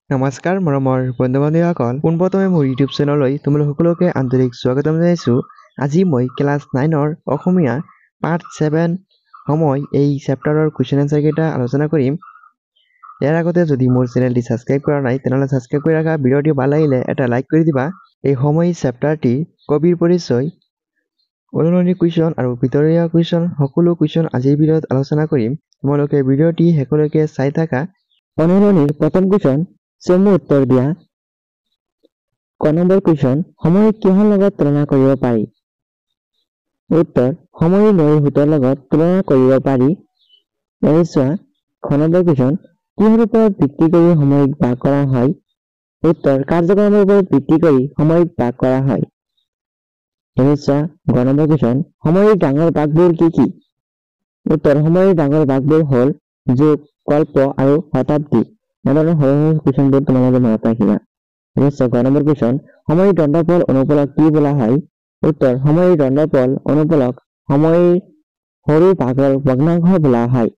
নমস্কাৰ মৰমৰ বন্ধু-বান্ধৱীসকল, পোনপ্ৰথমে মোৰ ইউটিউব চেনেললৈ তোমালোক সকলোকে আন্তৰিক স্বাগতম জনাইছোঁ। আজি মই ক্লাছ 9ৰ অসমীয়া পাৰ্ট 7 সময় এই চেপ্টাৰৰ কুৱেশ্যন এনচাৰ কেইটা আলোচনা কৰিম। ইয়াৰ আগতে যদি মোৰ চেনেলটি ছাবস্ক্ৰাইব কৰা নাই তেনেহ'লে ছাবস্ক্ৰাইব কৰি ৰাখা। ভিডিঅ'টি ভাল লাগিলে এটা লাইক কৰি দিবা। এই সময় চেপ্টাৰটি কবিৰ পৰিচয়, অনুৰণি কুৱেশ্যন আৰু ভিতৰীয়া কুৱেশ্যন সকলো কুৱেশ্যন আজিৰ ভিডিঅ'ত আলোচনা কৰিম। তোমালোকে ভিডিঅ'টি শেষলৈকে চাই থাকা। অনুৰণিৰ প্ৰথম কুৱেশ্যন চমু উত্তৰ দিয়া। ক নম্বৰ কুৱেশ্যন সময় কিহৰ লগত তুলনা কৰিব পাৰি? উত্তৰ সময় নৈৰ সোঁতৰ লগত তুলনা কৰিব পাৰি। চোৱা খ নম্বৰ কুৱেশ্যন কিহৰ ওপৰত ভিত্তি কৰি সাময়িক ভাগ কৰা হয়? উত্তৰ কাৰ্যক্ৰমৰ ওপৰত ভিত্তি কৰি সাময়িক ভাগ কৰা হয়। চোৱা গ নম্বৰ কুৱেশ্যন সাময়িক ডাঙৰ ভাগবোৰ কি কি? উত্তৰ সাময়িক ডাঙৰ ভাগবোৰ হ'ল যুগ, কল্প আৰু শতাব্দী। এনেধৰণৰ সৰু সৰু কুৱেশ্যনবোৰ তোমালোকে মনত ৰাখিবা। গ নম্বৰ কুৱেশ্যন সাময়িক দণ্ডফল অনুপলক কি বোলা হয়? উত্তৰ সাময়িক দণ্ডফল অনুপলক সাময়িক সৰু ভাগৰ ভগ্নাংশ বোলা হয়।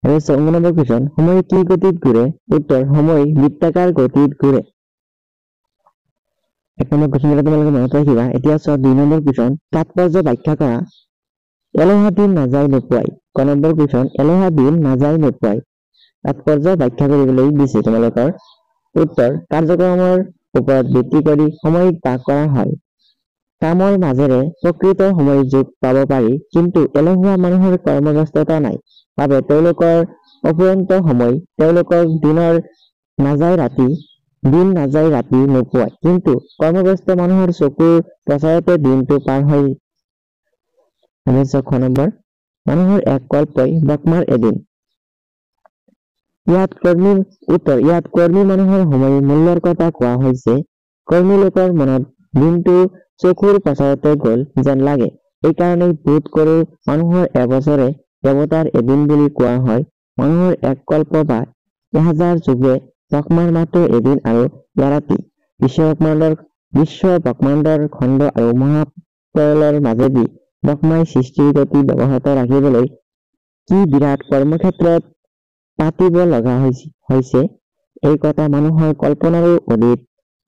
১ নম্বৰ কুৱেশ্যন সময় কি গতিত ঘূৰে? উত্তৰ সময় বৃত্তাকাৰ গতিত ঘূৰে। ১ নম্বৰ কুৱেশ্যন কেইটা তোমালোকে মনত ৰাখিবা। এতিয়া চোৱা ২ নম্বৰ কুৱেশ্যন তাৎপৰ্য ব্যাখ্যা কৰা। এলেহা দিন নাযায় নোপোৱাই। ক নম্বৰ কুৱেশ্যন এলেহা দিন নাযায় নোপোৱাই তাৎপৰ্য ব্যাখ্যা কৰিবলৈ দিছে তোমালোকৰ। উত্তৰ কাৰ্যক্ৰমৰ ওপৰত ভিত্তি কৰি সাময়িক ভাগ কৰা হয়। কামৰ মাজেৰে প্ৰকৃত সময় যোগ পাব পাৰি, কিন্তু এলেহুৱা মানুহৰ কৰ্মব্যস্ততা নাই বাবে তেওঁলোকৰ অফুৰন্ত সময়। তেওঁলোকৰ দিন নাযায় ৰাতি নোপোৱাই, কিন্তু কৰ্মব্যস্ত মানুহৰ চকুৰ প্ৰচাৰতে দিনটো পাৰ হয়। খ নম্বৰ মানুহৰ এক কল্পই ব্ৰহ্মাৰ এদিন। ইয়াত কৰ্মী মানুহৰ সময় মূল্যৰ কথা কোৱা হৈছে। কৰ্মী লোকৰ মনত দিনটো চকুৰ প্ৰচাৰতে গ'ল যেন লাগে। এইকাৰণেই বোধ কৰোঁ মানুহৰ এবছৰে দেৱতাৰ এদিন বুলি কোৱা হয়। মানুহৰ এক কল্প বা 1000 যুগে ব্ৰহ্মাৰ মাত্ৰ এদিন আৰু এৰাতি। বিশ্ব ব্ৰহ্মাণ্ডৰ খণ্ড আৰু মহাপ্ৰলয়ৰ মাজেদি ব্ৰহ্মাই সৃষ্টিৰ গতি অব্যাহত ৰাখিবলৈ কি বিৰাট কৰ্মক্ষেত্ৰত পাতিব লগা হৈছে, এই কথা মানুহৰ কল্পনাৰো অধিক।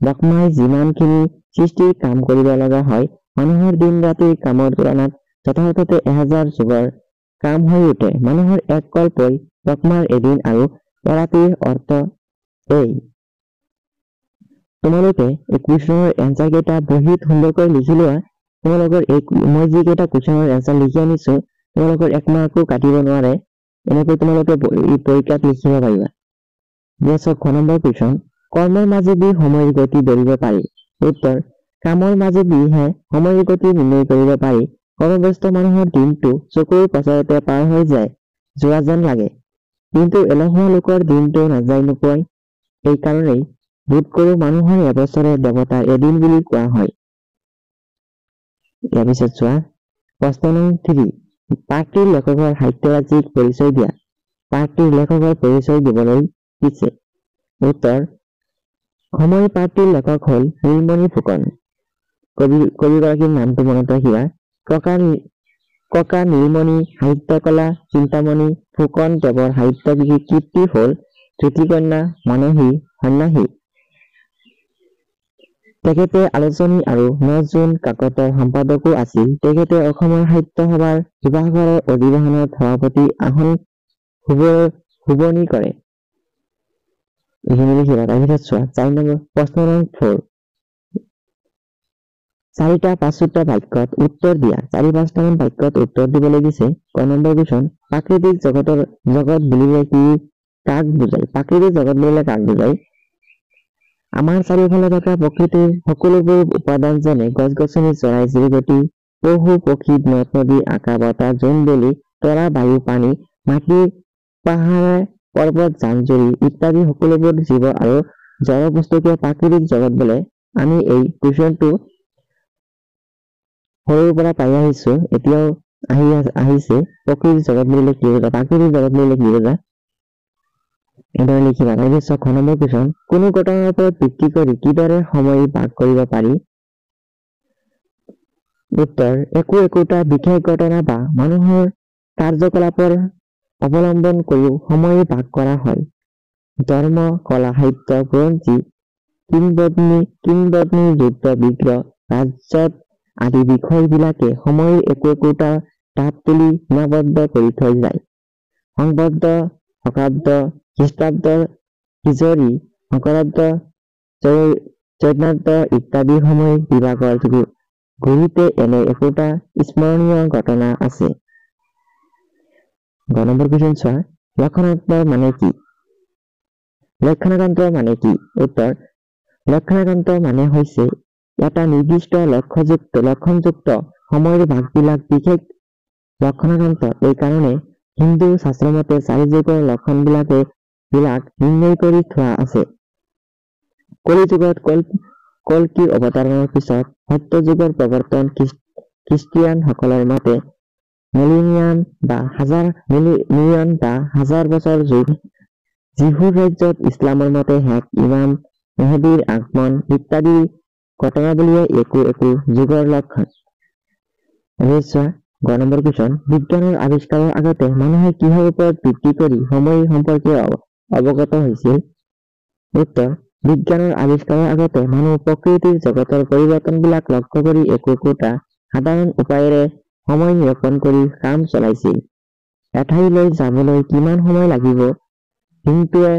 ব্ৰহ্মাই যিমানখিনি সৃষ্টিৰ কাম কৰিব লগা হয়, মানুহৰ দিন ৰাতিৰ কামৰ তুলনাত যথাৰ্থতে 1000 যুগৰ কাম হৈ উঠে। মানুহৰ এক কল্পই ব্ৰহ্মাৰ এদিন আৰু এৰাতিৰ অৰ্থ এই। তোমালোকে এই কুৱেশ্যনৰ এনচাৰ কেইটা বহীত সুন্দৰকৈ লিখি লোৱা। তোমালোকৰ মই যিকেইটা কুৱেশ্যনৰ এনচাৰ লিখি আনিছো তোমালোকৰ 1 মাৰ্কো কাটিব নোৱাৰে। এনেকৈ তোমালোকে পৰীক্ষাত লিখিব পাৰিবা। খ নম্বৰ কুৱেশ্যন কৰ্মৰ মাজেদি সময়ৰ গতি ধৰিব পাৰি। উত্তৰ কামৰ মাজেদিহে সময়ৰ গতি নিৰ্ণয় কৰিব পাৰি। কৰ্মব্যস্ত মানুহৰ দিনটো চকুৰ প্ৰচাৰতে পাৰ হৈ যোৱা যেন লাগে, কিন্তু এলেহুৱা লোকৰ দিনটো নাযায় নোপোৱাই। এইকাৰণেই বোধ কৰোঁ মানুহৰ এবছৰে দেৱতাৰ এদিন বুলি কোৱা হয়। ইয়াৰ পিছত চোৱা প্ৰশ্ন নং 3 পাৰ্টিৰ লেখকৰ সাহিত্যৰাজিক পৰিচয় দিয়া। পাৰ্টিৰ লেখকৰ পৰিচয় দিবলৈ দিছে। উত্তৰ সময় পাৰ্টিৰ লেখক হ'ল নীলমণি ফুকন। কবিগৰাকীৰ নামটো মনত ৰাখিবা। ককা নীলমণি সাহিত্যকলা চিন্তামণি ফুকন দেৱৰ সাহিত্য কীৰ্তি হ'ল জ্যোতিকন্যা, মানসী, সন্ন্যাসী। তেখেতে আলোচনী আৰু 9 জুন কাকতৰ সম্পাদকো আছিল। তেখেতে অসমৰ সাহিত্য সভাৰ শিৱাসাগৰৰ অধিৱেশনত সভাপতি আসন শুৱনি কৰে। এইখিনি লিখিবা। তাৰপিছত চোৱা 4 নম্বৰ প্ৰশ্ন নং 4 4টা 5 সূত্ৰ বাক্যত উত্তৰ দিয়া। 4-5টামান বাক্যত উত্তৰ দিবলৈ দিছে। ক নম্বৰ কুৱেশ্যন প্ৰাকৃতিক জগত বুলিলে কাক বুজায়? প্ৰাকৃতিক জগত বুলিলে কাক বুজায়? আমাৰ চাৰিওফালে থকা প্ৰকৃতিৰ সকলোবোৰ উপাদান যেনে গছ-গছনি, চৰাই-চিৰিকটি, পশু পক্ষী, নদ-নদী, আকাশ বতাহ, জোন বেলি, তৰা, বায়ু, পানী, মাটি, পাহাৰ, পৰ্বত, জান-জুৰি ইত্যাদি সকলোবোৰ জীৱ আৰু জড় বস্তুকে প্ৰাকৃতিক জগত বোলে। আমি এই কুৱেশ্যনটো সৰুৰ পৰা পাই আহিছো, এতিয়াও আহিছে। প্ৰাকৃতিক জগত বুলিলে কি বুজা? প্ৰাকৃতিক জগত বুলিলে কি বুজা? এইদৰে লিখিবা। তাৰপিছত 6 নম্বৰ কুৱেশ্যন কোনো ঘটনাৰ ওপৰত ভিত্তি কৰি কিদৰে সময় ভাগ কৰিব পাৰি? উত্তৰ একোটা বিশেষ ঘটনা বা মানুহৰ কাৰ্যকলাপৰ অৱলম্বন কৰিও সময় ভাগ কৰা হয়। ধৰ্ম, কলা, সাহিত্য, বুৰঞ্জী, কিংবদন্তি, যুদ্ধ বিগ্ৰহ, ৰাজত আদি বিষয়বিলাকে সময়ৰ একোটা তাপ তুলি সীমাবদ্ধ কৰি থৈ যায়। সংবদ্ধ, শকাব্দ, খ্ৰীষ্টাব্দ, হিজৰী, শংকৰাব্দ, জৈনাব্দ ইত্যাদি সময় বিভাগৰ গুৰিতে এনে একোটা স্মৰণীয় ঘটনা আছে। ২ নম্বৰ কুৱেশ্যন চোৱা, লক্ষণাৰ্থ মানে কি? লক্ষণাকান্ত মানে কি? উত্তৰ, লক্ষণাকান্ত মানে হৈছে এটা নিৰ্দিষ্ট লক্ষণযুক্ত সময়ৰ ভাগবিলাক বিশেষ লক্ষণাকান্ত। এই কাৰণে হিন্দু শাস্ত্ৰমতে 4 যুগৰ লক্ষণবিলাক নিৰ্ণয় কৰি থোৱা আছে। কলি যুগত কল্কিৰ অৱতাৰৰ পিছত সত্য যুগৰ প্ৰৱৰ্তন। খ্ৰীষ্টিয়ান সকলৰ মতে মিলিনিয়াম বা হাজাৰ বছৰ যুগ। যীশুৰ ৰাজ্যত ইছলামৰ মতে শেষ ইমাম মেহদীৰ আগমন ইত্যাদি ঘটনাৱলীয়ে একো যুগৰ লক্ষণ। চোৱা ২ নম্বৰ কুৱেশ্যন, বিজ্ঞানৰ আৱিষ্কাৰৰ আগতে মানুহে কিহৰ ওপৰত ভিত্তি কৰি সময় সম্পৰ্কে অৱগত হৈছিল? উত্তৰ, বিজ্ঞানৰ আৱিষ্কাৰৰ আগতে মানুহ প্ৰকৃতিৰ জগতৰ পৰিৱৰ্তনবিলাক লক্ষ্য কৰি একোটা সাধাৰণ উপায়েৰে সময় নিৰূপণ কৰি কাম চলাইছিল। এঠাইলৈ যাবলৈ কিমান সময় লাগিব দিনটোৱে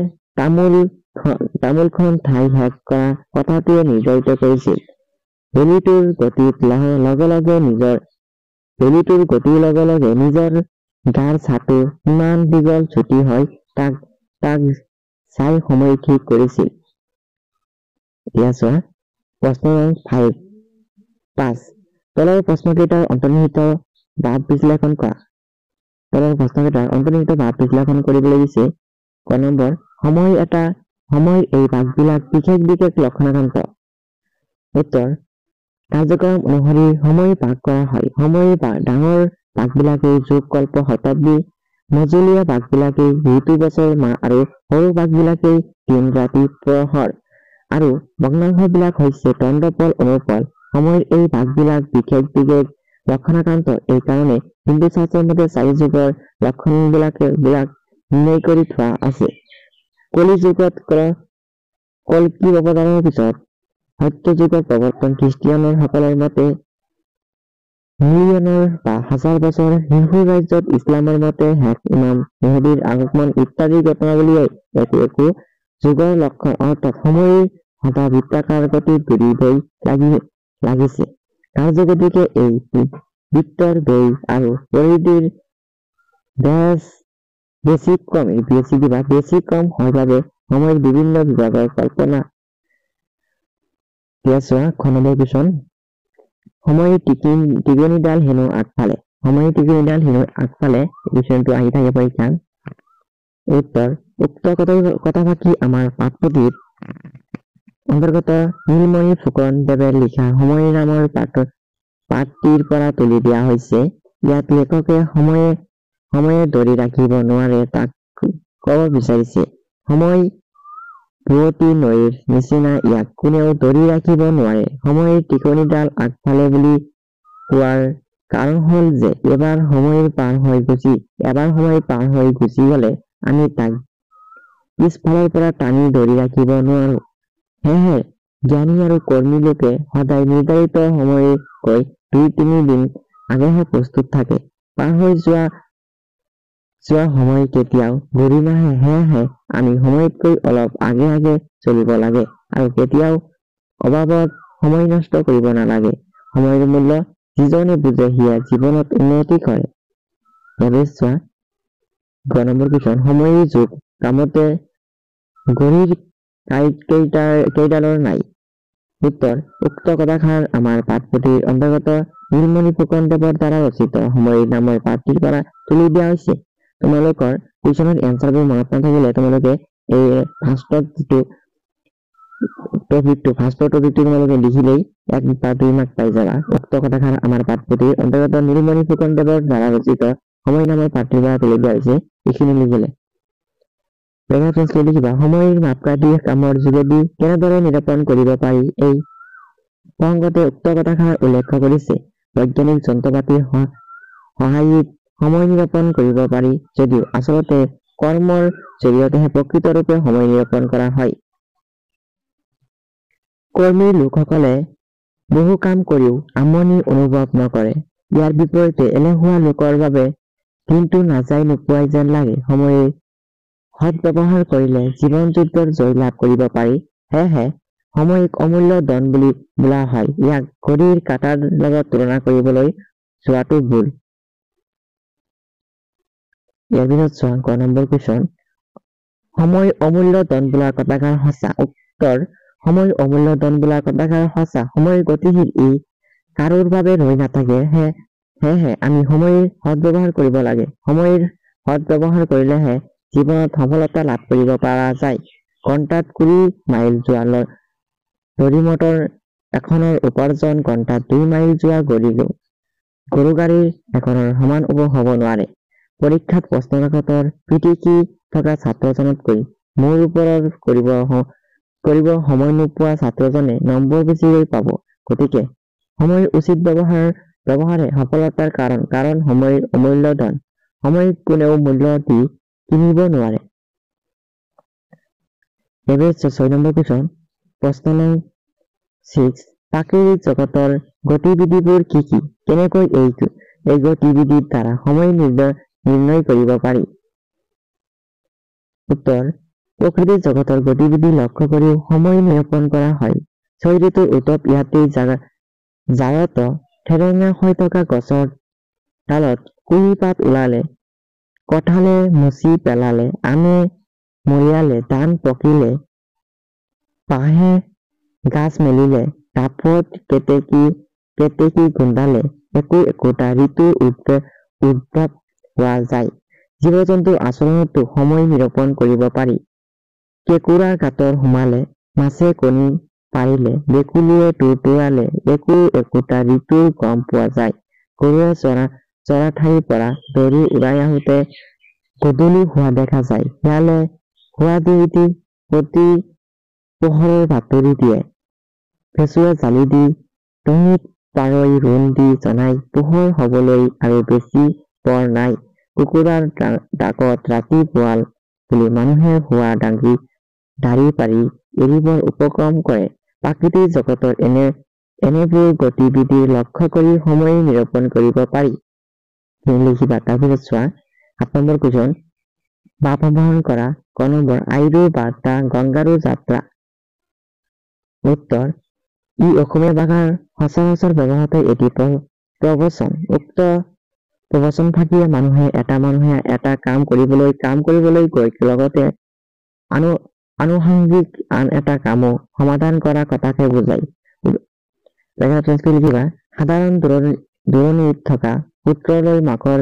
তামোলখন ঠাই শেষ কৰা কথাটোৱে নিৰ্ধাৰিত কৰিছিল। বেলিটোৰ গতিৰ লগে লগে নিজৰ গাৰ ছাটো কিমান দীঘল ছুটি হয় তাক চাই সময় ঠিক কৰিছিল। এতিয়া চোৱা প্ৰশ্ন 5। তলৰ প্ৰশ্নকেইটাৰ অন্তৰ্নিহিত ভাৱ বিশ্লেষণ কৰা। তলৰ প্ৰশ্নকেইটাৰ অন্তৰ্নিহিত ভাৱ বিশ্লেষণ কৰিবলৈ দিছে। ক নম্বৰ, সময় এই ভাগবিলাক বিশেষ লক্ষণাকান্ত। উত্তৰ, কাৰ্যক্ৰম অনুসৰি সময় ভাগ কৰা হয়। সময়ৰ ডাঙৰ ভাগবিলাকেই যুগ, কল্প, শতাব্দী, মজলীয়া ভাগবিলাকেই ঋতু, বছৰ, মাহ আৰু সৰু ভাগবিলাকেই দিন, ৰাতি, প্ৰহৰ আৰু ভগ্নাংশবিলাক হৈছে দণ্ডপল, অনুপল। সময়ৰ এই ভাগবিলাক বিশেষ লক্ষণাকান্ত। এই কাৰণে হিন্দু শাস্ত্ৰৰ মতে 4 যুগৰ লক্ষণবিলাক নিৰ্ণয় কৰি থোৱা আছে। কলি যুগত কল্কিৰ অৱতাৰৰ পিছত সত্য যুগৰ প্ৰৱৰ্তন। খ্ৰীষ্টিয়ান সকলৰ মতে মিলিয়নৰ বা হাজাৰ বছৰ। যীশুৰ ৰাজ্যত ইছলামৰ মতে শেষ ইমাম মেহদীৰ আগমন ইত্যাদি ঘটনাৱলীয়ে একো যুগৰ লক্ষণ। অৰ্থাৎ সময়ৰ সদা বৃত্তাকাৰ গতিত ঘূৰিবই লাগিছে। কাৰ্যগতিকে এই বৃত্তৰ বেগ আৰু পৰিধিৰ বেছি কম হয় বাবে সময়ৰ বিভিন্ন বিভাগৰ কল্পনা। চোৱা খ নম্বৰ কুৱেশ্যন, সময়ৰ টিকনিডাল হেনো আগফালে। সময়ৰ টিকনিডাল হেনো আগফালে কুৱেশ্যনটো আহি থাকে পৰীক্ষাত। উত্তৰ, উক্ত কথাফাকি আমাৰ পাঠপুথিত অন্তৰ্গত নীলমণি ফুকনদেৱে লিখা সময় নামৰ পাঠটিৰ পৰা তুলি দিয়া হৈছে। ইয়াত লেখকে সময়ে ধৰি ৰাখিব নোৱাৰে তাক কব বিচাৰিছে। সময় বোৱতী নৈৰ নিচিনা, ইয়াক কোনেও ধৰি ৰাখিব নোৱাৰে। সময়ৰ টিকনিডাল আগফালে বুলি কোৱাৰ কাৰণ হল যে এবাৰ সময় পাৰ হৈ গুচি গলে আমি তাক পিছফালৰ পৰা টানি ধৰি ৰাখিব নোৱাৰো। সেয়েহে জ্ঞানী আৰু কৰ্মী লোকে সদায় নিৰ্ধাৰিত সময়তকৈ 2-3 দিন আগেহে প্ৰস্তুত থাকে। পাৰ হৈ যোৱা সময় কেতিয়াও ঘূৰি নাহে। সেয়েহে আমি সময়তকৈ অলপ আগে চলিব লাগে আৰু কেতিয়াও অবাবত সময় নষ্ট কৰিব নালাগে। সময়ৰ মূল্য যিজনে বুজে সিয়ে জীৱনত উন্নতি কৰে। চোৱা ২ নম্বৰ কুৱেশ্যন, সময়ৰ যুগ কামতে ঘড়ীৰ কেইডালৰ নাই। উত্তৰ, উক্ত কথাষাৰ আমাৰ পাঠপুথিৰ অন্তৰ্গত নীলমণি ফুকনদেৱৰ দ্বাৰা ৰচিত সময় নামৰ পাঠটিৰ পৰা তুলি দিয়া হৈছে। তোমালোকৰ কুৱেশ্যনৰ এনচাৰবোৰ মনত নাথাকিলে তোমালোকে এই ফাৰ্ষ্টৰ টপিকটো তোমালোকে লিখিলেই 1 বা 2 মাৰ্ক পাই যাবা। উক্ত কথাষাৰ আমাৰ পাঠপুথিৰ অন্তৰ্গত নীলমণি ফুকনদেৱৰ দ্বাৰা ৰচিত সময় নামৰ পাঠটিৰ পৰা তুলি দিয়া হৈছে। এইখিনি লিখিলে লিখিবা সময়ৰ মাপকাঠি কামৰ যোগেদি কেনেদৰে নিৰূপণ কৰিব পাৰি। এই প্ৰসংগতে উক্ত কথাষাৰ উল্লেখ কৰিছে। বৈজ্ঞানিক যন্ত্ৰপাতিৰ সহায়ত সময় নিৰূপণ কৰিব পাৰি যদিও আচলতে কৰ্মৰ জৰিয়তেহে প্ৰকৃতৰূপে সময় নিৰূপণ কৰা হয়। কৰ্মী লোকসকলে বহু কাম কৰিও আমনি অনুভৱ নকৰে। ইয়াৰ বিপৰীতে এলেহুৱা লোকৰ বাবে দিনটো নাযায় নোপোৱাই যেন লাগে। সময় সৎব্যৱহাৰ কৰিলে জীৱন যুদ্ধৰ জয় লাভ কৰিব পাৰি। সেয়েহে সময়ক অমূল্য ধন বুলি বোলা হয়। ইয়াক ঘড়ীৰ কাঁটাৰ লগত তুলনা কৰিবলৈ যোৱাটো ভুল। ইয়াৰ পিছত চোৱা ক নম্বৰ কুৱেশ্যন, সময় অমূল্য ধন বোলা কথাষাৰ সঁচা? উত্তৰ, সময় অমূল্য ধন বোলা কথাষাৰ সঁচা। সময় গতিশীল, ই কাৰোৰ বাবে ৰৈ নাথাকে। সেয়েহে আমি সময়ৰ সৎব্যৱহাৰ কৰিব লাগে। সময়ৰ সৎব্যৱহাৰ কৰিলেহে জীৱনত সফলতা লাভ কৰিব পৰা যায়। ঘণ্টাত 20 মাইল যোৱা লৰি মটৰ এখনৰ উপাৰ্জন ঘণ্টাত 2 মাইল যোৱা গৰু গাড়ী এখনৰ সমান হ'ব নোৱাৰে। পৰীক্ষাত প্ৰশ্নকাকতৰ পিটিকি থকা ছাত্ৰজনতকৈ মূৰ ওপৰত কৰিব সময় নোপোৱা ছাত্ৰজনে নম্বৰ বেছিকৈ পাব। গতিকে সময়ৰ উচিত ব্যৱহাৰে সফলতাৰ কাৰণ সময়ৰ অমূল্য ধন। সময়ক কোনেও মূল্য দি কিনিব নোৱাৰে। 6 নম্বৰ কুৱেশ্যন, প্ৰশ্ন নং 6, প্ৰাকৃতিক জগতৰ গতিবিধিবোৰ কি কি? কেনেকৈ এই গতিবিধিৰ দ্বাৰা সময় নিৰ্ণয় কৰিব পাৰি? উত্তৰ, প্ৰকৃতিক জগতৰ গতিবিধি লক্ষ্য কৰিও সময় নিৰূপণ কৰা হয়। 6 ঋতুৰ উৎসৱ ইয়াতেই জাৰত ঠেৰেঙা হৈ থকা গছৰ ডালত কুঁহি পাত ওলালে, কঁঠালে মুচি পেলালে, আমে মৰিয়ালে, ধান পকিলে, বাঁহে গাজ মেলিলে, ঢাপত কেতেকী গোন্ধালে, একোটা ঋতুৰ উদ্ভৱ হোৱা যায়। জীৱ-জন্তুৰ আচৰণতো সময় নিৰূপণ কৰিব পাৰি। কেঁকুৰাৰ গাঁতত সোমালে, মাছে কণী পাৰিলে, ভেকুলীয়ে তুৰতুৰালে, একোটা ঋতুৰ গম পোৱা যায়। গৰুৱে চৰা ঠাইৰ পৰা দৌৰি ওলাই আহোঁতে গধূলি হোৱা দেখা যায়। শিয়ালে হোৱা দি প্ৰতি পোহৰৰ বাতৰি দিয়ে। ফেচুৱে জালি দি টঙিত পাৰই ৰোণ দি জনায়, পোহৰ হবলৈ আৰু বেছি পৰ নাই। কুকুৰাৰ ডাকত ৰাতি পুৱাল বুলি মানুহে শোৱা দাঢ়ি পাৰি এৰিবৰ উপক্ৰম কৰে। প্ৰাকৃতিক জগতৰ এনেবোৰ গতিবিধি লক্ষ্য কৰি সময় নিৰূপণ কৰিব পাৰি। লিখিবা। তাৰপিছত চোৱা 7 নম্বৰ কুৱেশ্যন, ভাৱ আহৰণ কৰা। ক নম্বৰ, আইৰো বাৰ্তা গংগাৰো যাত্ৰা। উত্তৰ, ই অসমীয়া ভাষাৰ সচৰাচৰ ব্যৱহৃত এটি প্ৰবচন। উক্ত প্ৰবচন ফাঁকিয়ে মানুহে এটা কাম কৰিবলৈ গৈ লগতে আনুষংগিক আন এটা কামো সমাধান কৰা কথাকে বুজায়। লিখিবা। সাধাৰণ দূৰণিত থকা পুত্ৰলৈ মাকৰ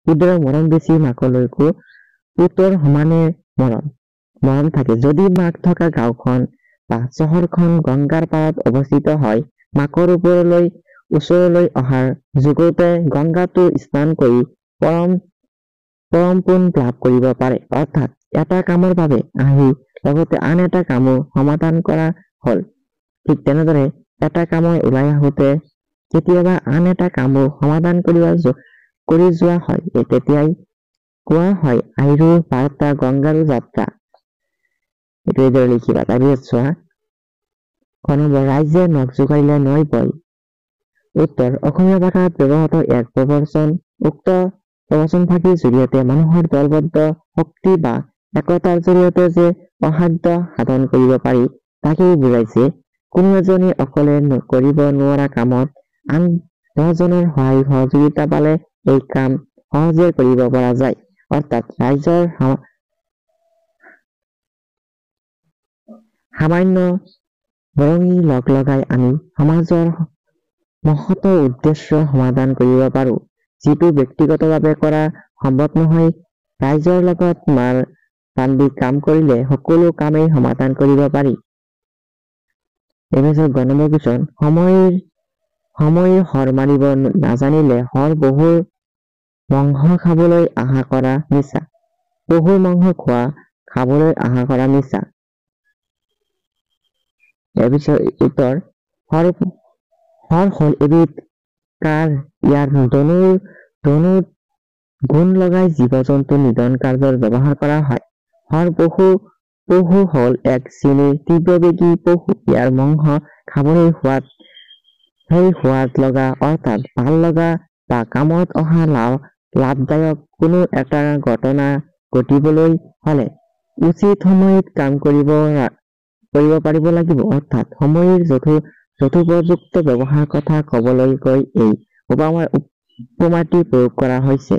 কিদৰে মৰম বেছি মাকলৈকো পুত্ৰৰ সমানে মৰম থাকে। যদি মাক থকা গাঁওখন বা চহৰখন গংগাৰ পাৰত অৱস্থিত হয়, মাকৰ ওচৰলৈ অহাৰ যুগতে গংগাতো স্নান কৰি পৰম পুণ্য লাভ কৰিব পাৰে। অৰ্থাৎ এটা কামৰ বাবে আহি লগতে আন এটা কামো সমাধান কৰা হল। ঠিক তেনেদৰে এটা কামৰ ওলাই আহোঁতে কেতিয়াবা আন এটা কামো সমাধান কৰি যোৱা হয়। তেতিয়াই কোৱা হয় আইৰো বাৰ্তা গংগাৰো যাত্ৰা। এইদৰে লিখিবা। তাৰপিছত চোৱা ক নম্বৰ, ৰাইজে নখ জোকাৰিলে নৈ বয়। উত্তৰ, অসমীয়া ভাষাত ব্যৱহৃত এক প্ৰবচন। উক্ত প্ৰবচন ফাঁকিৰ জৰিয়তে মানুহৰ দলবদ্ধ শক্তি বা একতাৰ জৰিয়তে যে অসাধ্য সাধন কৰিব পাৰি তাকেই বুজাইছে। কোনো এজনে অকলে কৰিব নোৱাৰা কামত আন 10 জনৰ সহায় সহযোগিতা পালে এই কাম সহজে কৰিব পৰা যায়। অৰ্থাৎ ৰাইজৰ সামান্য বৰঙি লগাই আমি সমাজৰ মহৎ উদ্দেশ্য সমাধান কৰিব পাৰো। যিটো ব্যক্তিগতভাৱে কৰা সম্ভৱ নহয়। ৰাইজৰ লগত মাৰ বান্ধি কাম কৰিলে সকলো কামেই সমাধান কৰিব পাৰি। তাৰপিছত 9 নম্বৰ কুৱেশ্যন, সময়ৰ হৰ মাৰিব নাজানিলে হৰ বহুৰ মংস খাবলৈ আশা কৰা মিছা। বহুৰ মংস খাবলৈ আশা কৰা মিছা। তাৰপিছত উত্তৰ, হৰ হল এবিধ কাঁড়। ইয়াৰ গুণ লগাই জীৱ-জন্তু নিধন কাৰ্যত ব্যৱহাৰ কৰা হয়। পশু হ'ল এক শ্ৰেণীৰ তীব্ৰবেগী পশু। ইয়াৰ মাংস খাবলৈ সোৱাদ লগা অৰ্থাৎ ভাল লগা বা কামত অহা লাভদায়ক কোনো এটা ঘটনা ঘটিবলৈ হলে উচিত সময়ত কাম কৰিব পাৰিব লাগিব, অৰ্থাৎ সময়ৰ যথোপযুক্ত ব্যৱহাৰ কথা কবলৈ গৈ এই উপমাটি প্ৰয়োগ কৰা হৈছে।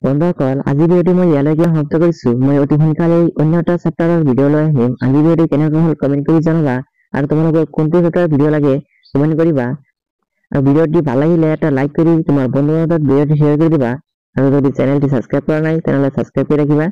বন্ধুসকল, আজি ভিডিঅ'টো মই ইয়ালৈকে সমাপ্ত কৰিছো। মই অতি সোনকালেই অন্য এটা চেপ্টাৰৰ ভিডিঅ' লৈ আহিম। আজি ভিডিঅ'টো কেনেকুৱা হ'ল কমেণ্ট কৰি জনাবা আৰু তোমালোকৰ কোনটো চেপ্টাৰৰ ভিডিঅ' লাগে কমেণ্ট কৰিবা আৰু ভিডিঅ'টি ভাল লাগিলে এটা লাইক কৰি তোমাৰ বন্ধুৰ লগত ভিডিঅ'টো শ্বেয়াৰ কৰি দিবা আৰু যদি চেনেলটি ছাবস্ক্ৰাইব কৰা নাই তেনেহ'লে ছাবস্ক্ৰাইব কৰি ৰাখিবা।